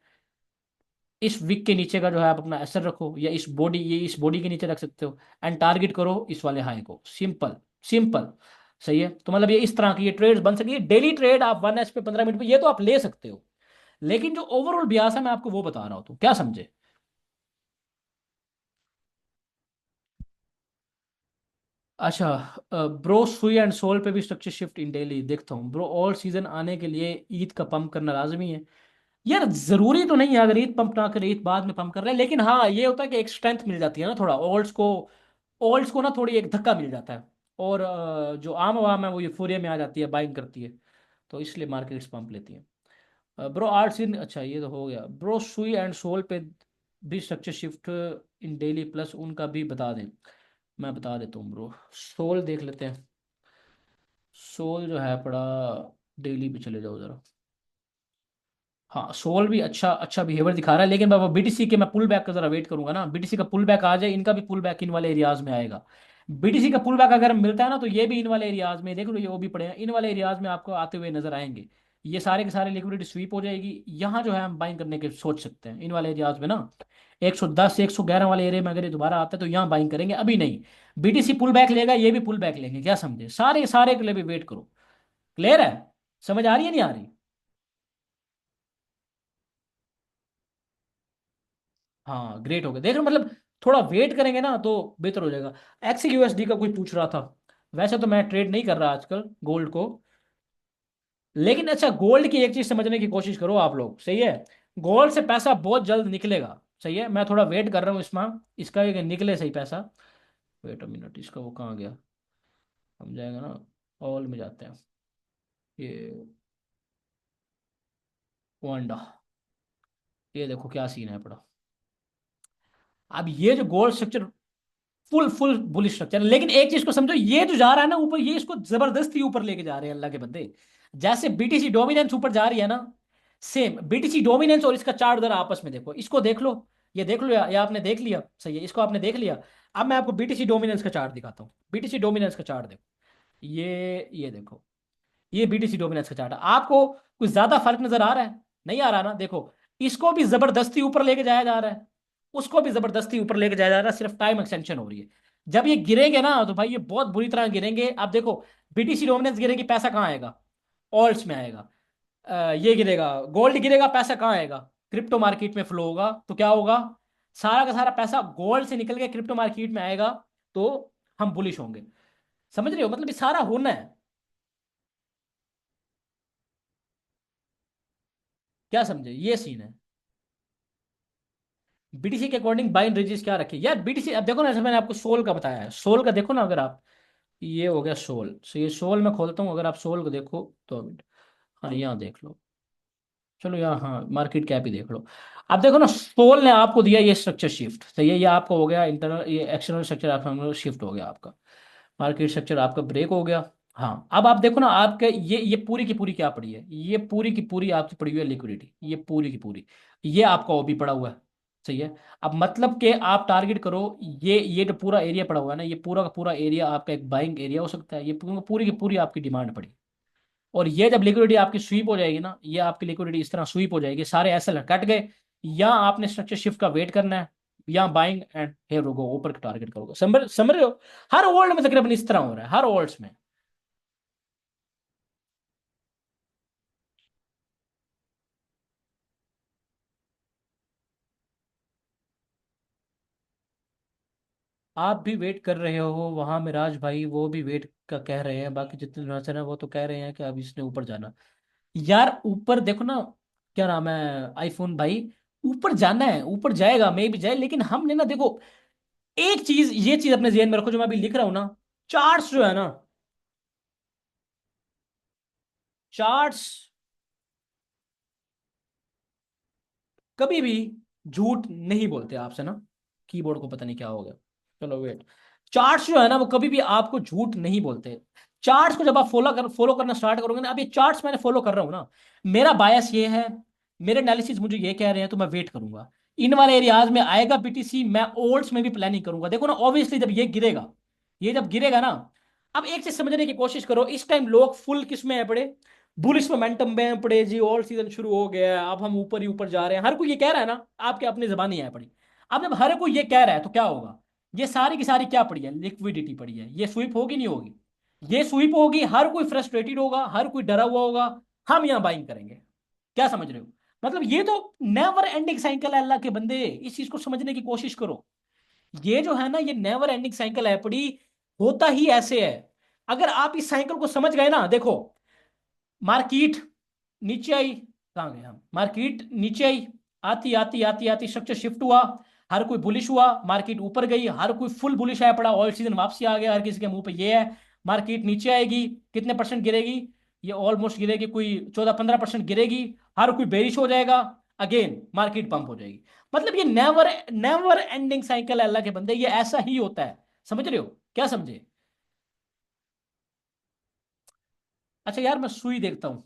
Speaker 1: इस विक के नीचे का जो है आप अपना एसर रखो, या इस बॉडी, ये इस बॉडी के नीचे रख सकते हो, एंड टारगेट करो इस वाले हाई को, सिंपल। सिंपल। सही है, तो मतलब ये इस तरह की ये ट्रेड्स बन सकती है डेली ट्रेड, आप 1 एच पे 15 मिनट पे ये तो आप ले सकते हो। लेकिन जो ओवरऑल ब्यास है मैं आपको वो बता रहा हूँ, तो क्या समझे। अच्छा, ब्रो सुई एंड सोल पे भी स्ट्रक्चर शिफ्ट इन डेली देखता हूँ ब्रो, ऑल सीजन आने के लिए ईद का पंप करना लाजमी है। यार जरूरी तो नहीं है, अगर ईद पंप ना करे ईद बाद में पंप कर ले, लेकिन हाँ ये होता है कि एक स्ट्रेंथ मिल जाती है ना थोड़ा ओल्ड्स को ना थोड़ी एक धक्का मिल जाता है। और जो आम आवाम है वो यूफोरिया में आ जाती है, बाइंग करती है। तो इसलिए मार्केट्स पंप लेती हैं। ब्रो आर्ट्स इन, अच्छा ये तो हो गया ब्रो, सुई एंड सोल पे भी structure shift in daily plus उनका भी बता दें। मैं बता देता हूँ ब्रो, सोल देख लेते हैं। सोल जो है पड़ा, डेली पे चले जाओ जरा। हाँ सोल भी अच्छा अच्छा बिहेवियर दिखा रहा है, लेकिन बाबा बीटीसी के मैं पुल बैक का जरा वेट करूंगा ना, बीटीसी का पुल बैक आ जाए, इनका भी पुल बैक इन वाले एरियाज में आएगा। बीटीसी का पुल बैक अगर मिलता है ना, तो ये भी इन वाले एरियाज में देख लो, ये वो भी पड़े हैं इन वाले एरियाज में आपको आते हुए नजर आएंगे। ये सारे के सारे लिक्विडिटी स्वीप हो जाएगी, यहाँ जो है हम बाइंग करने के सोच सकते हैं इन वाले एरियाज में ना। 110 से 111 वाले एरिया में अगर ये दोबारा आता है तो यहाँ बाइंग करेंगे, अभी नहीं। बीटीसी पुल बैक लेगा, ये भी पुल बैक लेंगे, क्या समझे, सारे सारे के लिए भी वेट करो। क्लियर है, समझ आ रही है नहीं आ रही। हाँ ग्रेट हो गया, देख रहे हो मतलब, थोड़ा वेट करेंगे ना तो बेहतर हो जाएगा। XUSD का कोई पूछ रहा था। वैसे तो मैं ट्रेड नहीं कर रहा आजकल गोल्ड को, लेकिन अच्छा गोल्ड की एक चीज समझने की कोशिश करो आप लोग, सही है। गोल्ड से पैसा बहुत जल्द निकलेगा, सही है, मैं थोड़ा वेट कर रहा हूँ इसमें, इसका एक निकले सही पैसा। वेट अ मिनट, इसका वो कहाँ गया, हम जाएगा ना, ऑल में जाते हैं। ये वांडा, ये देखो क्या सीन है पड़ा। अब ये जो gold structure full full bullish structure, लेकिन एक चीज को समझो, ये जो जा रहा है ना ऊपर, ये इसको जबरदस्ती ऊपर लेके जा रहे हैं अल्लाह के बंदे। जैसे बीटीसी डोमिनेंस ऊपर जा रही है ना, सेम बीटीसी डोमिनेंस और इसका चार्ट उधर आपस में देखो, इसको देख लो, ये देख लो, या आपने देख लिया, सही है, इसको आपने देख लिया। अब मैं आपको बीटीसी डोमिनेंस का चार्ट दिखाता हूँ, बीटीसी डोमिनेंस का चार्ट देखो। ये देखो, ये बीटीसी डोमिनेंस का चार्ट है, आपको कुछ ज्यादा फर्क नजर आ रहा है, नहीं आ रहा ना, देखो इसको भी जबरदस्ती ऊपर लेके जाया जा रहा है, उसको भी जबरदस्ती ऊपर लेके जाया जा रहा है, सिर्फ टाइम एक्सटेंशन हो रही है। जब ये गिरेंगे ना तो भाई ये बहुत बुरी तरह गिरेंगे। अब देखो बीटीसी डोमिनेंस गिरेगी, पैसा कहाँ आएगा, ऑल्ट्स में आएगा। ये गिरेगा, गोल्ड गिरेगा, पैसा कहाँ आएगा, क्रिप्टो मार्केट में फ्लो होगा, तो क्या होगा, सारा का सारा पैसा गोल्ड से निकल के क्रिप्टो मार्केट में आएगा, तो हम बुलिश होंगे। समझ रहे हो, मतलब ये सारा होना है। क्या समझे, ये सीन है। बीटीसी के अकॉर्डिंग बाइंड रेंजेस क्या रखे यार, बीटीसी अब देखो ना, जैसे मैंने आपको सोल का बताया है, सोल का देखो ना अगर आप, ये हो गया सोल, सो ये सोल मैं खोलता हूँ, अगर आप सोल को देखो तो, हाँ यहाँ देख लो, चलो यहाँ हाँ मार्केट कैप ही देख लो। अब देखो ना, सोल ने आपको दिया ये स्ट्रक्चर शिफ्ट, सही है, ये आपका हो गया इंटरनल, ये एक्सटर्नल स्ट्रक्चर आपका शिफ्ट हो गया आपका, मार्केट स्ट्रक्चर आपका ब्रेक हो गया। हाँ अब आप देखो ना, आपके ये पूरी की पूरी क्या पड़ी है, ये पूरी की पूरी आपकी पड़ी हुई है लिक्विडिटी, ये पूरी की पूरी, ये आपका ओबी पड़ा हुआ है, सही है। अब मतलब कि आप टारगेट करो, ये जो पूरा एरिया पड़ा हुआ है ना, ये पूरा का पूरा एरिया आपका एक बाइंग एरिया हो सकता है, ये पूरी की पूरी आपकी डिमांड पड़ी। और ये जब लिक्विडिटी आपकी स्वीप हो जाएगी ना, ये आपकी लिक्विडिटी इस तरह स्वीप हो जाएगी, सारे एसएल कट गए, या आपने स्ट्रक्चर शिफ्ट का वेट करना है, या बाइंग एंड हेयर गो ऊपर टारगेट करोगे, समझ समझ रहे हो। हर वर्ल्ड में तकरीबन इस तरह हो रहा है, हर वर्ल्ड में। आप भी वेट कर रहे हो वहां, मिराज भाई वो भी वेट का कह रहे हैं, बाकी जितने नजर है वो तो कह रहे हैं कि अब इसने ऊपर जाना। यार ऊपर देखो ना, क्या नाम है, आईफोन भाई, ऊपर जाना है, ऊपर जाएगा, मे भी जाए, लेकिन हमने ना देखो, एक चीज, ये चीज अपने जेहन में रखो, जो मैं अभी लिख रहा हूं ना, चार्ट्स जो है ना, चार्ट्स कभी भी झूठ नहीं बोलते आपसे ना, कीबोर्ड को पता नहीं क्या हो गया, चलो वेट। चार्ट्स जो है ना वो कभी भी आपको झूठ नहीं बोलते। चार्ट्स को जब आप फॉलो करना स्टार्ट करोगे ना, अब ये चार्ट्स मैंने फॉलो कर रहा हूँ ना, मेरा बायस ये है, मेरे एनालिसिस मुझे ये कह रहे हैं, तो मैं वेट करूंगा। इन वाले एरियाज में आएगा बीटीसी, मैं ओल्ड्स में भी प्लानिंग करूंगा, देखो ना ऑब्वियसली जब ये गिरेगा, ये जब गिरेगा ना, अब एक चीज समझने की कोशिश करो, इस टाइम लोग फुल किस में है पड़े, बुलिश मोमेंटम में पड़े जी, ऑल सीजन शुरू हो गया है, अब हम ऊपर ही ऊपर जा रहे हैं, हर कोई ये कह रहा है ना, आपके अपनी जबानी है पड़ी। अब जब हर कोई ये कह रहा है तो क्या होगा, ये सारी की सारी क्या पड़ी है, लिक्विडिटी पड़ी है, ये स्वीप होगी नहीं होगी, ये स्वीप होगी, हर कोई फ्रस्ट्रेटेड होगा, हर कोई डरा हुआ होगा, हम यहाँ बाइंग करेंगे। क्या समझ रहे हो? मतलब ये तो नेवर एंडिंग साइकिल है, अल्लाह के बंदे, इस चीज को समझने की कोशिश करो। ये जो है ना, ये नेवर एंडिंग साइकिल है पड़ी, होता ही ऐसे है। अगर आप इस साइकिल को समझ गए ना, देखो, मार्केट नीचे आई, कहाँ गए हम, मार्केट नीचे आई, आती आती आती आती स्ट्रक्चर शिफ्ट हुआ, हर कोई बुलिश हुआ, मार्केट ऊपर गई, हर कोई फुल बुलिश आया पड़ा, ऑल सीजन वापसी आ गया, हर किसी के मुंह पे ये है। मार्केट नीचे आएगी, कितने परसेंट गिरेगी, ये ऑलमोस्ट गिरेगी, कोई 14-15% गिरेगी, हर कोई बेरिश हो जाएगा, अगेन मार्केट पंप हो जाएगी। मतलब ये नेवर नेवर एंडिंग साइकिल है अल्लाह के बंदे, ये ऐसा ही होता है। समझ रहे हो? क्या समझे? अच्छा यार, मैं सुई देखता हूँ।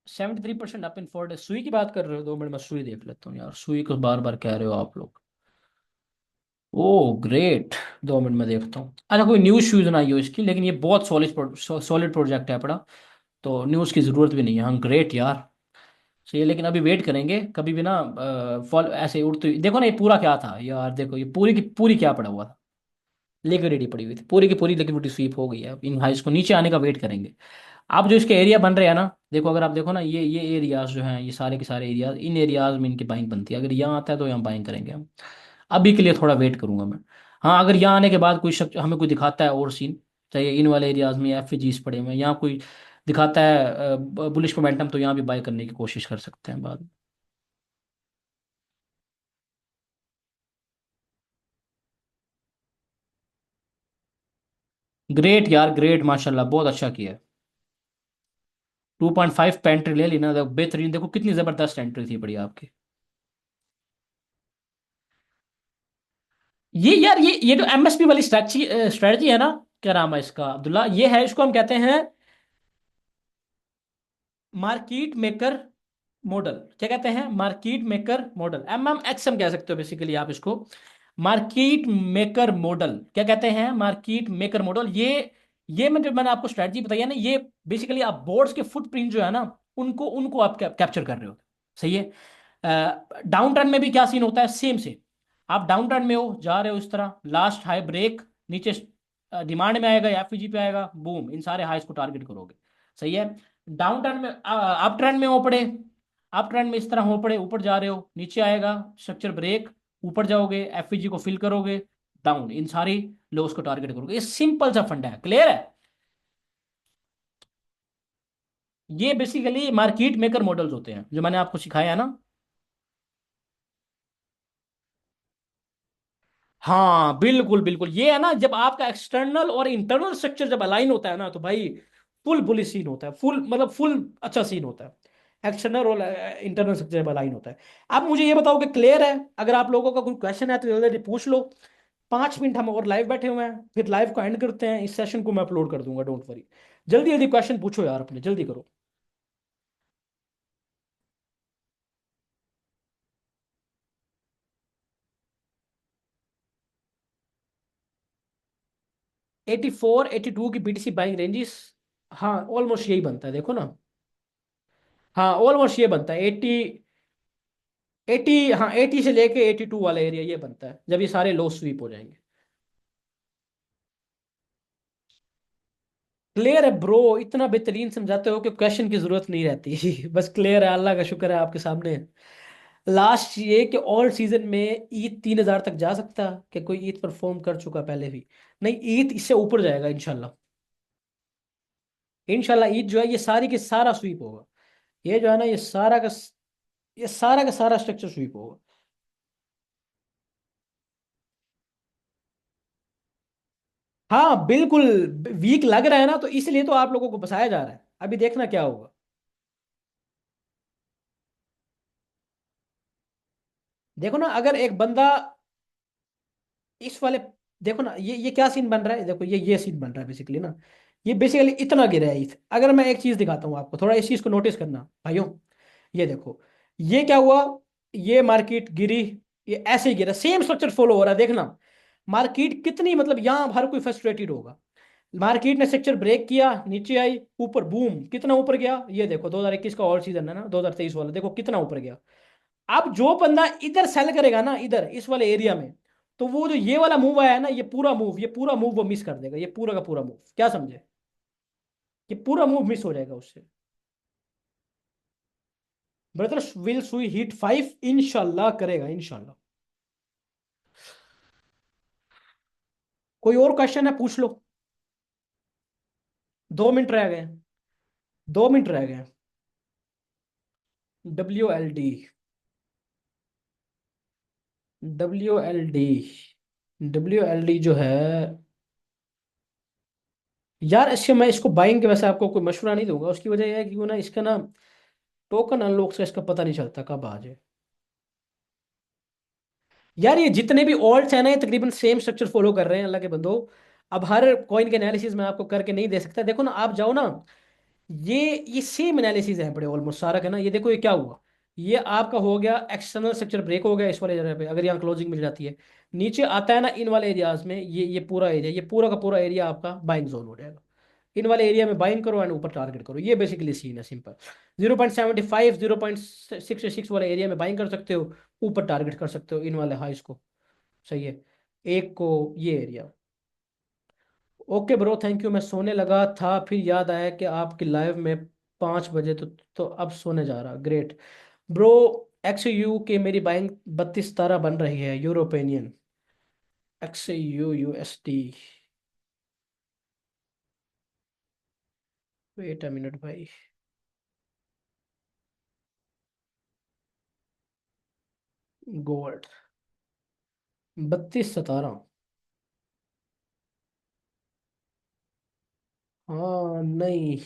Speaker 1: 73% अप इन 4 डेज, सुई की बात कर रहे हो? 2 मिनट में सुई देख लेता हूँ यार, सुई को बार बार कह रहे हो आप लोग। ओ ग्रेट। 2 मिनट में देखता हूँ। अच्छा, कोई न्यूज़ शूज़ ना आई हो इसकी, लेकिन ये बहुत सॉलिड प्रोजेक्ट है पड़ा, तो न्यूज़ की ज़रूरत भी नहीं है। हाँ ग्रेट यार, सही है। लेकिन अभी वेट करेंगे, कभी भी ना फॉल ऐसे उड़ते देखो ना, ये पूरा क्या था यार, देखो ये पूरी की पूरी क्या पड़ा हुआ था, लिक्विडिटी पड़ी हुई थी, पूरी की पूरी लिक्विडिटी स्वीप हो गई है। अब इन हाइस को नीचे आने का वेट करेंगे। अब जो इसके एरिया बन रहे हैं ना, देखो, अगर आप देखो ना, ये एरियाज जो हैं, ये सारे के सारे एरियाज, इन एरियाज में इनकी बाइंग बनती है। अगर यहाँ आता है तो यहाँ बाइंग करेंगे हम। अभी के लिए थोड़ा वेट करूंगा मैं। हाँ, अगर यहाँ आने के बाद कोई शख्स हमें कोई दिखाता है और सीन, चाहिए इन वाले एरियाज में एफ जीज पड़े हुए हैं, यहाँ कोई दिखाता है बुलिश मोमेंटम, तो यहाँ भी बाय करने की कोशिश कर सकते हैं बाद में। ग्रेट यार, ग्रेट, माशाल्लाह, बहुत अच्छा किया है। 2.5 पे एंट्री ले ली ना, बेहतरीन, देखो कितनी जबरदस्त एंट्री थी बढ़िया आपकी। ये यार, ये जो एमएसपी वाली स्ट्रैटेजी स्ट्रैटेजी है ना, क्या नाम है इसका, अब्दुल्ला, ये है, इसको हम कहते हैं मार्केट मेकर मॉडल। क्या कहते हैं? मार्केट मेकर मॉडल, MMX हम कह सकते हो बेसिकली आप इसको। मार्केट मेकर मॉडल क्या कहते हैं? Market maker model. ये मैंने आपको स्ट्रेटजी बताई है ना, ये बेसिकली आप बोर्ड्स के फुटप्रिंट जो है ना, उनको उनको आप कैप्चर कर रहे हो। सही है। डाउन टर्न में भी क्या सीन होता है, सेम से, आप डाउन टर्न में हो, जा रहे हो इस तरह, लास्ट हाई ब्रेक, नीचे डिमांड में आएगा या एफईजी पे आएगा, बूम, इन सारे हाइस को टारगेट करोगे। सही है। डाउन टर्न में, अप ट्रेंड में हो पड़े, अप ट्रेंड में इस तरह हो पड़े, ऊपर जा रहे हो, नीचे आएगा स्ट्रक्चर ब्रेक, ऊपर जाओगे, एफईजी को फिल करोगे, डाउन, इन सारी लोस को टारगेट करोगे। ये सिंपल सा फंडा है, क्लियर है? ये बेसिकली मार्केट मेकर मॉडल्स होते हैं जो मैंने आपको सिखाया है ना। हाँ बिल्कुल बिल्कुल, ये है ना, जब आपका एक्सटर्नल और इंटरनल स्ट्रक्चर जब अलाइन होता है ना, तो भाई फुल बुली सीन होता है, फुल मतलब फुल अच्छा सीन होता है। एक्सटर्नल और इंटरनल स्ट्रक्चर जब अलाइन होता है। अब मुझे ये बताओ कि क्लियर है? अगर आप लोगों का कोई क्वेश्चन है तो जल्दी जल्दी पूछ लो। 5 मिनट हम और लाइव बैठे हुए हैं, फिर लाइव को एंड करते हैं, इस सेशन को मैं अपलोड कर दूंगा, डोंट वरी। जल्दी जल्दी क्वेश्चन पूछो यार अपने, जल्दी करो। 84 82 की बीटीसी बाइंग रेंजेस। हाँ ऑलमोस्ट यही बनता है, देखो ना। हाँ ऑलमोस्ट ये बनता है 80 हाँ 80 से लेके 82 वाला एरिया ये बनता है, जब ये सारे लो स्वीप हो जाएंगे। क्लियर है ब्रो, इतना बेहतरीन समझाते हो कि क्वेश्चन की जरूरत नहीं रहती। बस क्लियर है, अल्लाह का शुक्र है आपके सामने। लास्ट ये कि ऑल सीजन में ईद 3,000 तक जा सकता, कि कोई ईद परफॉर्म कर चुका पहले भी? नहीं, ईद इससे ऊपर जाएगा इंशाल्लाह। इंशाल्लाह ईद जो है, ये सारी के सारा स्वीप होगा। ये जो है ना, ये सारा का सारा स्ट्रक्चर स्वीप होगा। हाँ बिल्कुल। वीक लग रहा है ना, तो इसलिए तो आप लोगों को बसाया जा रहा है, अभी देखना क्या होगा। देखो ना, अगर एक बंदा इस वाले, देखो ना, ये क्या सीन बन रहा है, देखो ये सीन बन रहा है बेसिकली ना। ये बेसिकली इतना गिरा है इस, अगर मैं एक चीज दिखाता हूँ आपको, थोड़ा इस चीज को नोटिस करना भाइयों। ये देखो, ये क्या हुआ, ये मार्केट गिरी, ये ऐसे ही गिरा, सेम स्ट्रक्चर फॉलो हो रहा है, देखना। मार्केट कितनी, मतलब यहाँ हर कोई फ्रस्ट्रेटेड होगा। मार्केट ने सेक्टर ब्रेक किया, नीचे आई, ऊपर बूम, कितना ऊपर गया, ये देखो 2021 का और सीजन है ना, 2023 वाला, देखो कितना ऊपर गया। अब जो बंदा इधर सेल करेगा ना, इधर इस वाले एरिया में,
Speaker 2: तो वो जो ये वाला मूव आया है ना, ये पूरा मूव वो मिस कर देगा, ये पूरा का पूरा मूव, क्या समझे? ये पूरा मूव मिस हो जाएगा उससे। ब्रदर विल सुई हिट 5, इंशाल्लाह करेगा इंशाल्लाह। कोई और क्वेश्चन है, पूछ लो। 2 मिनट रह गए हैं। 2 मिनट रह गए हैं। WLD। WLD। WLD जो है, यार इसके मैं इसको बाइंग के वैसे आपको कोई मशवरा नहीं दूंगा, उसकी वजह यह है कि वो ना इसका ना टोकन अनलॉक से इसका पता नहीं चलता कब आ जाए। यार ये जितने भी ऑल्ट्स हैं ना, ये तकरीबन सेम स्ट्रक्चर फॉलो कर रहे हैं अल्लाह के बंदो। अब हर कॉइन के एनालिसिस में आपको करके नहीं दे सकता, देखो ना आप जाओ ना, ये ये सेम एनालिसिस है बड़े ऑलमोस्ट सारा का ना। ये देखो ये क्या हुआ, ये आपका हो गया एक्सटर्नल स्ट्रक्चर ब्रेक हो गया इस वाले जगह पे, अगर यहाँ क्लोजिंग मिल जाती है, नीचे आता है ना इन वाले एरियाज में, ये पूरा एरिया, ये पूरा का पूरा एरिया आपका बाइंग जोन हो जाएगा। इन वाले एरिया में बाइंग करो एंड ऊपर टारगेट करो, ये बेसिकली सीन है सिंपल। 0.75 0.66 वाले एरिया में बाइंग कर सकते हो, ऊपर टारगेट कर सकते हो इन वाले हाइस को। सही है, एक को ये area. Okay bro, thank you. मैं सोने लगा था, फिर याद आया कि आपकी लाइव में 5 बजे, तो अब सोने जा रहा। Great bro. XU के मेरी बाइंग 32 17 बन रही है, European. XUUSD। Wait a minute भाई। गोल्ड 32 17। हाँ नहीं,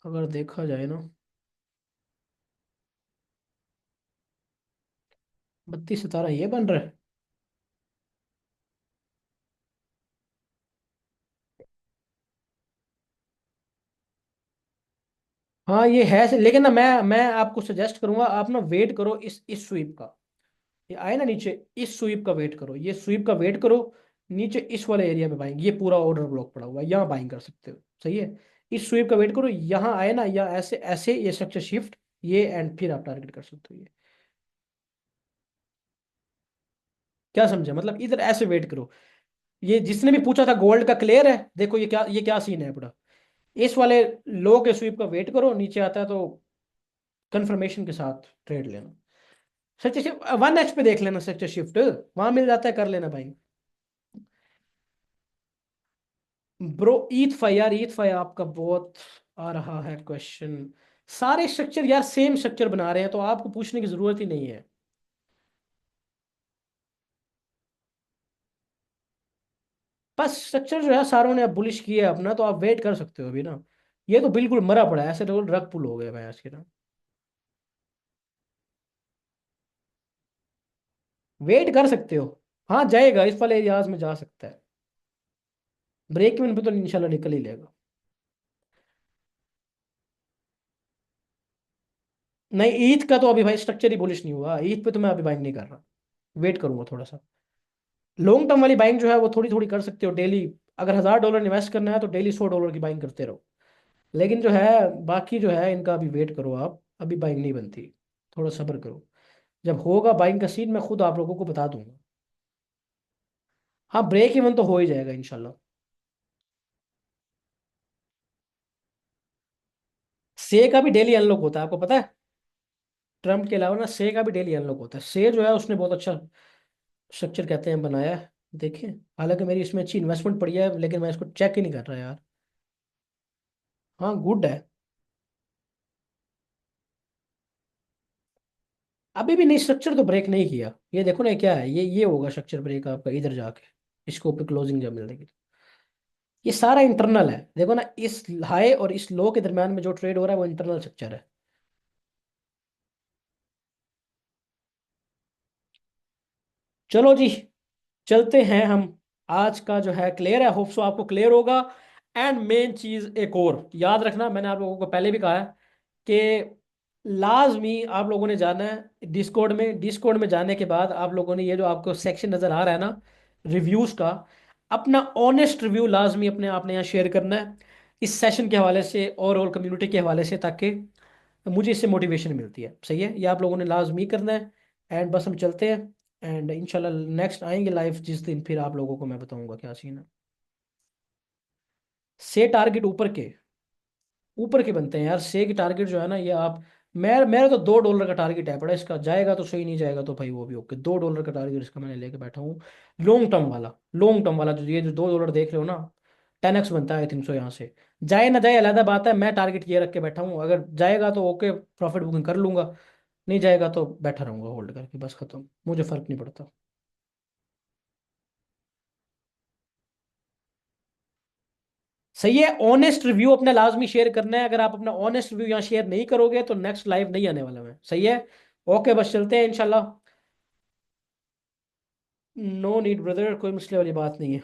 Speaker 2: अगर देखा जाए ना, 32 17 ये बन रहा है। हाँ ये है, लेकिन ना मैं आपको सजेस्ट करूंगा, आप ना वेट करो इस स्वीप का। ये आए ना नीचे, इस स्वीप का वेट करो, ये स्वीप का वेट करो। नीचे इस वाले एरिया में बाइंग, ये पूरा ऑर्डर ब्लॉक पड़ा हुआ है, यहाँ बाइंग कर सकते हो। सही है, इस स्वीप का वेट करो, यहाँ आए ना, या ऐसे ऐसे ये स्ट्रक्चर शिफ्ट, ये एंड फिर आप टारगेट कर सकते हो ये। क्या समझे, मतलब इधर ऐसे वेट करो। ये जिसने भी पूछा था गोल्ड का क्लियर है, देखो ये क्या सीन है पूरा। इस वाले लो के स्वीप का वेट करो, नीचे आता है तो कंफर्मेशन के साथ ट्रेड लेना। स्ट्रक्चर शिफ्ट 1H पे देख लेना, स्ट्रक्चर शिफ्ट वहां मिल जाता है, कर लेना भाई। ब्रो ईथ फाई, यार ईथ फाई आपका बहुत आ रहा है क्वेश्चन। सारे स्ट्रक्चर यार सेम स्ट्रक्चर बना रहे हैं, तो आपको पूछने की जरूरत ही नहीं है। बस स्ट्रक्चर जो है सारों ने अब बुलिश किया है अपना, तो आप वेट कर सकते हो अभी ना। ये तो बिल्कुल मरा पड़ा है, ऐसे तो रग पुल हो गए भाई आज के ना। वेट कर सकते हो। हाँ जाएगा, इस वाले एरियाज में जा सकता है। ब्रेक इवन पे तो इंशाल्लाह निकल ही लेगा। नहीं ईथ का तो अभी भाई स्ट्रक्चर ही बुलिश नहीं हुआ, ईथ पे तो मैं अभी बाइंग नहीं कर रहा। वेट करूंगा थोड़ा सा। लॉन्ग टर्म वाली बाइंग जो है वो थोड़ी थोड़ी कर सकते हो डेली। अगर $1000 इन्वेस्ट करना है तो डेली $100 की बाइंग करते रहो। लेकिन जो है बाकी जो है इनका अभी वेट करो आप, अभी बाइंग नहीं बनती। थोड़ा सब्र करो, जब होगा बाइंग का सीन मैं खुद आप लोगों को बता दूंगा। हाँ ब्रेक इवन तो हो ही जाएगा इंशाल्लाह। से का भी डेली अनलॉक होता है, आपको पता है? ट्रम्प के अलावा ना से का भी डेली अनलॉक होता है। से जो है उसने बहुत अच्छा स्ट्रक्चर कहते हैं बनाया है। देखें, हालांकि मेरी इसमें अच्छी इन्वेस्टमेंट पड़ी है, लेकिन मैं इसको चेक ही नहीं कर रहा यार। हाँ गुड है। अभी भी नहीं, स्ट्रक्चर तो ब्रेक नहीं किया। ये देखो ना, ये क्या है, ये होगा स्ट्रक्चर ब्रेक आपका इधर जाके, इसको ऊपर क्लोजिंग जब मिलेगी। ये सारा इंटरनल है, देखो ना इस हाई और इस लो के दरम्यान में जो ट्रेड हो रहा है वो इंटरनल स्ट्रक्चर है। चलो जी, चलते हैं हम। आज का जो है क्लियर है, होप सो आपको क्लियर होगा। एंड मेन चीज एक और याद रखना, मैंने आप लोगों को पहले भी कहा है कि लाजमी आप लोगों ने जाना है डिस्कॉर्ड में। डिस्कॉर्ड में जाने के बाद आप लोगों ने ये जो आपको सेक्शन नजर आ रहा है ना, रिव्यूज का, अपना ऑनेस्ट रिव्यू लाजमी अपने आपने यहाँ शेयर करना है, इस सेशन के हवाले से और कम्युनिटी के हवाले से, ताकि मुझे इससे मोटिवेशन मिलती है। सही है, ये आप लोगों ने लाजमी करना है। एंड बस हम चलते हैं। एंड इंशाल्लाह नेक्स्ट आएंगे लाइव जिस दिन, फिर आप लोगों को मैं बताऊंगा क्या सीन है। से टारगेट ऊपर के बनते हैं यार। से की टारगेट जो है ना, ये आप, मैं मेरा तो $2 का टारगेट है बड़ा इसका, जाएगा तो सही, नहीं जाएगा तो भाई वो भी ओके। $2 का टारगेट इसका मैंने लेके बैठा हूँ। लॉन्ग टर्म वाला जो ये जो $2 देख रहे हो ना, 10x बनता है आई थिंक सो यहाँ से। जाए ना जाए अलग बात है, मैं टारगेट ये रख के बैठा हूँ, अगर जाएगा तो ओके प्रॉफिट बुकिंग कर लूंगा, नहीं जाएगा तो बैठा रहूंगा होल्ड करके, बस खत्म, मुझे फर्क नहीं पड़ता। सही है। ऑनेस्ट रिव्यू अपना लाजमी शेयर करना है, अगर आप अपना ऑनेस्ट रिव्यू यहाँ शेयर नहीं करोगे तो नेक्स्ट लाइव नहीं आने वाला मैं, सही है। ओके बस चलते हैं इंशाल्लाह। नो नीड ब्रदर, कोई मसले वाली बात नहीं है।